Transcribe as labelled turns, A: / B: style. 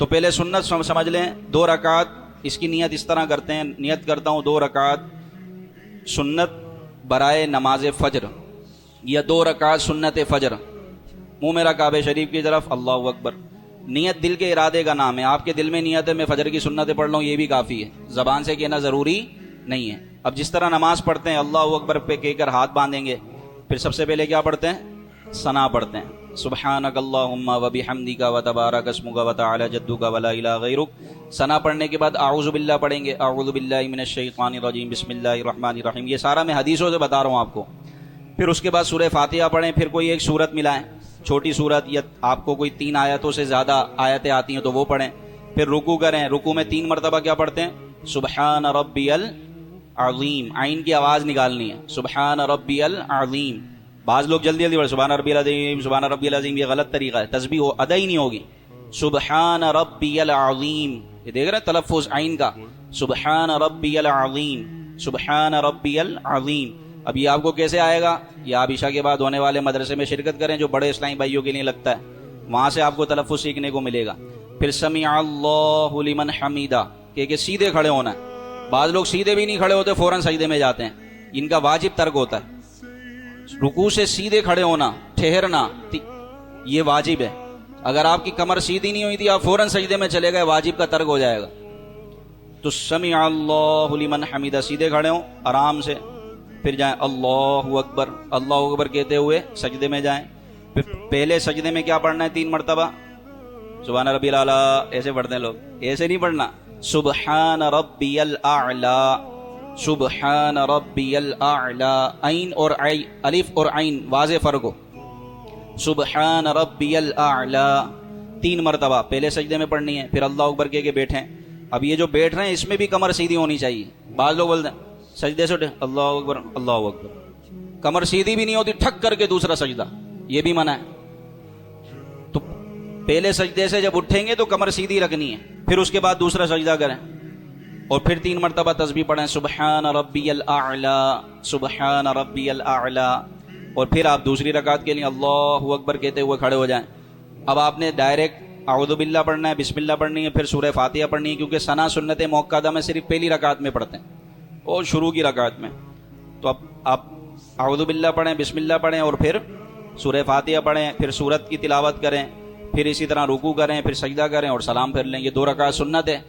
A: تو پہلے سنت سمجھ لیں، 2 رکعت اس کی نیت اس طرح کرتے ہیں، نیت کرتا ہوں 2 رکعت سنت برائے نماز فجر، یا 2 رکعت سنت فجر، منہ میرا کعبہ شریف کی طرف، اللہ اکبر۔ نیت دل کے ارادے کا نام ہے، آپ کے دل میں نیت ہے میں فجر کی سنتیں پڑھ لوں، یہ بھی کافی ہے، زبان سے کہنا ضروری نہیں ہے۔ اب جس طرح نماز پڑھتے ہیں اللہ اکبر پہ کہہ کر ہاتھ باندھیں گے، پھر سب سے پہلے کیا پڑھتے ہیں؟ ثنا پڑھتے ہیں، سبحانک اللہم وبحمدک وتبارک اسمک وتعالی جدک ولا الہ غیرک۔ ثنا پڑھنے کے بعد اعوذ باللہ پڑھیں گے، اعوذ باللہ من الشیطان الرجیم، بسم اللہ الرحمن الرحیم۔ یہ سارا میں حدیثوں سے بتا رہا ہوں آپ کو۔ پھر اس کے بعد سورہ فاتحہ پڑھیں، پھر کوئی ایک سورت ملائیں، چھوٹی سورت، یا آپ کو کوئی 3 آیتوں سے زیادہ آیتیں آتی ہیں تو وہ پڑھیں۔ پھر رکوع کریں، رکوع میں 3 مرتبہ کیا پڑھتے ہیں؟ سبحان ربی العظیم، عین کی آواز نکالنی ہے، سبحان ربی العظیم۔ بعض لوگ جلدی جلدی پڑھیں سبحان ربی العظیم، سبحان ربی العظیم، یہ غلط طریقہ ہے، تسبیح ادا ہی نہیں ہوگی۔ سبحان ربی العظیم، یہ دیکھ رہے ہیں تلفظ عین کا، سبحان ربی العظیم، سبحان ربی العظیم۔ اب یہ آپ کو کیسے آئے گا؟ یہ آپ عشاء کے بعد ہونے والے مدرسے میں شرکت کریں جو بڑے اسلامی بھائیوں کے لیے لگتا ہے، وہاں سے آپ کو تلفظ سیکھنے کو ملے گا۔ پھر سمع اللہ لمن حمیدہ، کہ سیدھے کھڑے ہونا ہے۔ بعض لوگ سیدھے بھی نہیں کھڑے ہوتے، فوراً سجدے میں جاتے ہیں، ان کا واجب ترک ہوتا ہے۔ رکوع سے سیدھے کھڑے ہونا، ٹھہرنا، یہ واجب ہے۔ اگر آپ کی کمر سیدھی نہیں ہوئی تھی، آپ فوراً سجدے میں چلے گئے، واجب کا ترک ہو جائے گا۔ تو سمع اللہ لمن حمیدہ، سیدھے کھڑے ہوں آرام سے، پھر جائیں اللہ اکبر، اللہ اکبر کہتے ہوئے سجدے میں جائیں۔ پھر پہلے سجدے میں کیا پڑھنا ہے؟ 3 مرتبہ سبحان ربی الاعلیٰ، ایسے پڑھتے ہیں لوگ، ایسے نہیں پڑھنا، سبحان ربی الاعلیٰ، سبحان ربی الاعلیٰ، عین اور عین، الف اور عین واضح فرق ہو، سبحان ربی الاعلیٰ 3 مرتبہ پہلے سجدے میں پڑھنی ہے۔ پھر اللہ اکبر کہہ کے بیٹھیں۔ اب یہ جو بیٹھ رہے ہیں اس میں بھی کمر سیدھی ہونی چاہیے۔ بعض لوگ بولتے ہیں سجدے سے اٹھے اللہ اکبر اللہ اکبر، کمر سیدھی بھی نہیں ہوتی، ٹھک کر کے دوسرا سجدہ، یہ بھی منع ہے۔ تو پہلے سجدے سے جب اٹھیں گے تو کمر سیدھی رکھنی ہے، پھر اس کے بعد دوسرا سجدہ کریں، اور پھر 3 مرتبہ تسبیح پڑھیں، سبحان ربی الاعلیٰ، سبحان ربی الاعلیٰ، اور پھر آپ دوسری رکعت کے لیے اللہ اکبر کہتے ہوئے کھڑے ہو جائیں۔ اب آپ نے ڈائریکٹ اعوذ باللہ پڑھنا ہے، بسم اللہ پڑھنی ہے، پھر سورہ فاتحہ پڑھنی ہے، کیونکہ ثنا سنت موقدہ میں صرف پہلی رکعت میں پڑھتے ہیں اور شروع کی رکعت میں۔ تو اب آپ اعوذ باللہ پڑھیں، بسم اللہ پڑھیں، اور پھر سورہ فاتحہ پڑھیں، پھر سورت کی تلاوت کریں، پھر اسی طرح رکوع کریں، پھر سجدہ کریں اور سلام پھر لیں۔ یہ 2 رکعت سنت ہے۔